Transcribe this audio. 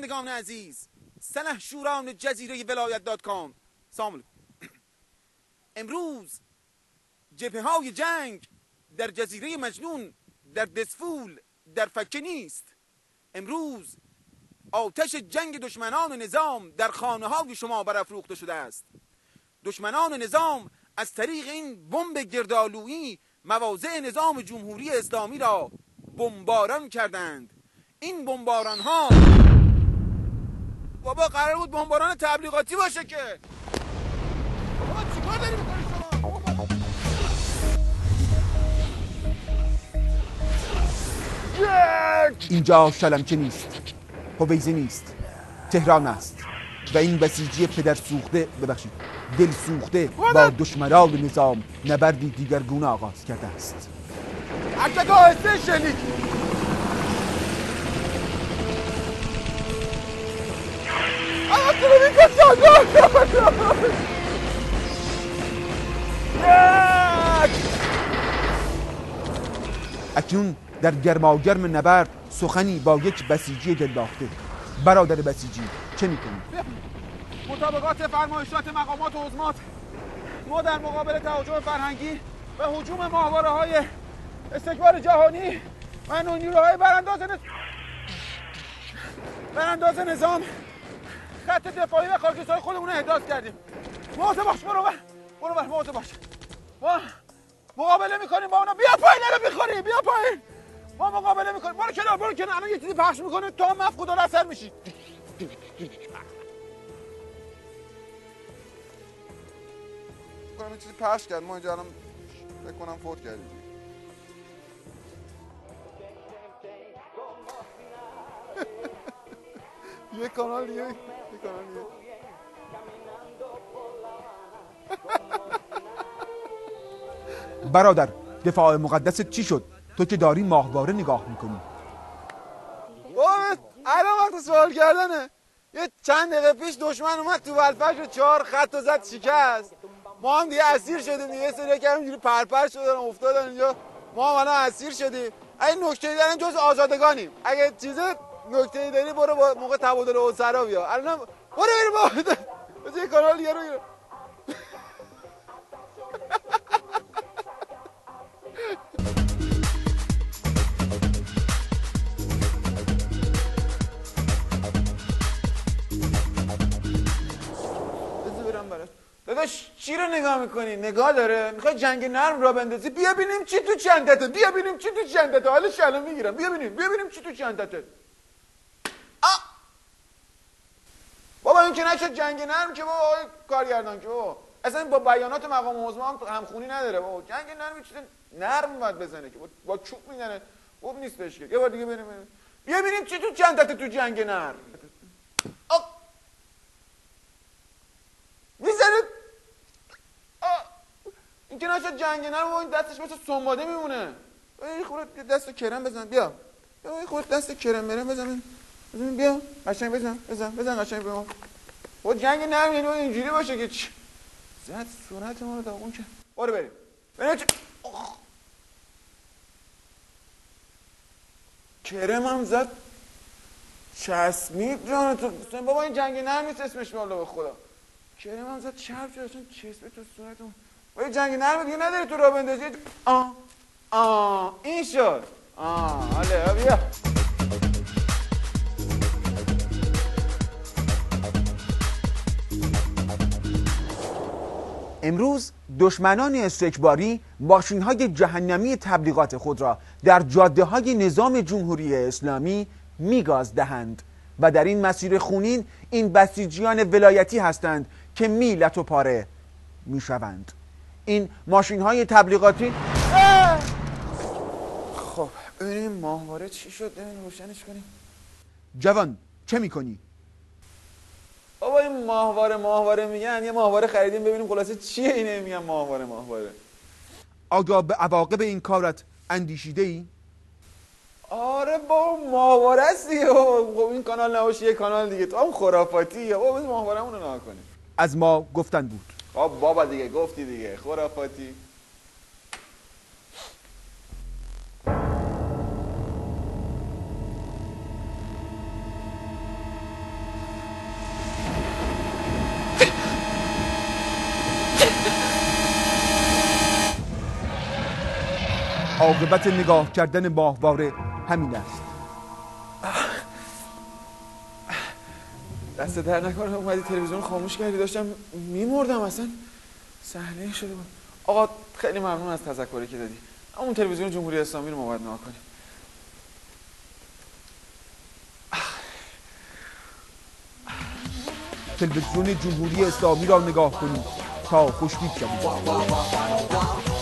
شنوندگان عزیز، سلحشوران جزیره ولایت.com، سلام علیکم. امروز جبهه های جنگ در جزیره مجنون، در دسفول، در فکه نیست. امروز آتش جنگ دشمنان نظام در خانه های شما برافروخته شده است. دشمنان نظام از طریق این بمب گردآلویی مواضع نظام جمهوری اسلامی را بمباران کردند. این بمباران ها بابا قرار بود بمباران تبلیغاتی باشه که. بابا چیکار داری میکنی شما؟ اینجا شلمچه نیست، هویزه نیست، تهران است و این بسیجی پدر سوخته، ببخشید دل سوخته با دشمنان نظام نبردی دیگرگونه آغاز کرده است. اکتا آهسته شلیک. اکنون در گرماگرم نبرد سخنی با یک بسیجی دلباخته. برادر بسیجی چه میکنی؟ مطابقات فرمایشات مقامات و عظمات، ما در مقابل تهاجم فرهنگی و هجوم ماهواره‌های استکبار جهانی و نیروهای برانداز نظام خط دفاعی و خاکستر خودمون رو احداث کردیم. مواظب باش، برو مواظب باش. ما مقابله میکنیم با اونا. بیا پایین، نرو میخوری، بیا پایین. ما مقابله میکنیم. برو کنار. الان یه چیزی پخش میکنه تا مفقود الاثر میشی. یه چیزی پخش کرد، ما اینجا الان فکر کنم فوت کردیم. یه کانال دیگه. برادر دفاع مقدست چی شد؟ تو که داری ماهواره نگاه میکنی. الان وقت سوال کردنه. یه چند دقیقه پیش دشمن اومد تو ولفجر 4 خط و زد شکست. ما هم دیگه اسیر شدیم دیگه. سری که همینجوری پرپر شدن افتادن اینجا. ما هم الان اسیر شدیم. اگه نکته‌ای دارن جز آزادگانیم. اگه چیز نکته‌ای داری برو با موقع تبادل اسرا بیا. الان برو با یه کانال دیگه رو گیر. داداش چی رو نگاه میکنی؟ نگاه داره؟ میخوای جنگ نرم را بندازی؟ بیا ببینیم چی تو چندته. حالا شلو میگیرم. بیا ببینیم چی تو چندته. بابا این که نشد جنگ نرم که بابا کارگردان که بابا اصلا با بیانات مقام عظما همخونی نداره. بابا جنگ نرم چیز نرم باید بزنه که با چوب میزنه. خوب نیست بهش که. یه بار دیگه بریم. بیا ببینیم چی تو چندته تو جنگ نرم. میزنه. این که نشد جنگ نرم و این دستش مثل سنباده میمونه. این خورده دست کرم بزن. بیا این خورده دست کرم بزن. بیا قشنگ بزن قشنگ بیا. و جنگ نرم یعنی اینجوری باشه که چی زد صورت ما رو داغون کرد. برو بریم. کرم هم زد چسبید جان تو. بابا این جنگ نرم نیست اسمش والله به خدا. کرم هم زد چرب شد اصلا چسبید تو صورتم. ولی جنگ نرم دیگه نداری تو راه بندازی. این شد. حالا بیا. امروز دشمنان استکباری ماشین‌های جهنمی تبلیغات خود را در جاده‌های نظام جمهوری اسلامی میگاز دهند و در این مسیر خونین این بسیجیان ولایتی هستند که میلت و پاره میشوند. این ماشین‌های تبلیغاتی خب ببینیم ماهواره چی شد. ببینیم روشنش کنیم. جوان چه میکنی؟ بابا این ماهواره میگن. یه ماهواره خریدیم ببینیم خلاصه چیه اینه میگن ماهواره. آیا به عواقب این کارت اندیشیده ای؟ آره بابا ماهواره است دیگه. خب این کانال نباشه یه کانال دیگه تو هم خرافاتیه. بابا این ماهواره‌مون رو نگاه کنیم. از ما گفتن بود. بابا دیگه گفتی دیگه خرافاتی. عاقبت نگاه کردن ماهواره همین است. دست در نکنه اومدی تلویزیون خاموش کردی، داشتم میمردم اصلا صحنه شده بود. آقا خیلی ممنون از تذکری که دادی. اون تلویزیون جمهوری اسلامی رو ما باید نگاه کنیم. تلویزیون جمهوری اسلامی را نگاه کنید تا خوشبید شوید.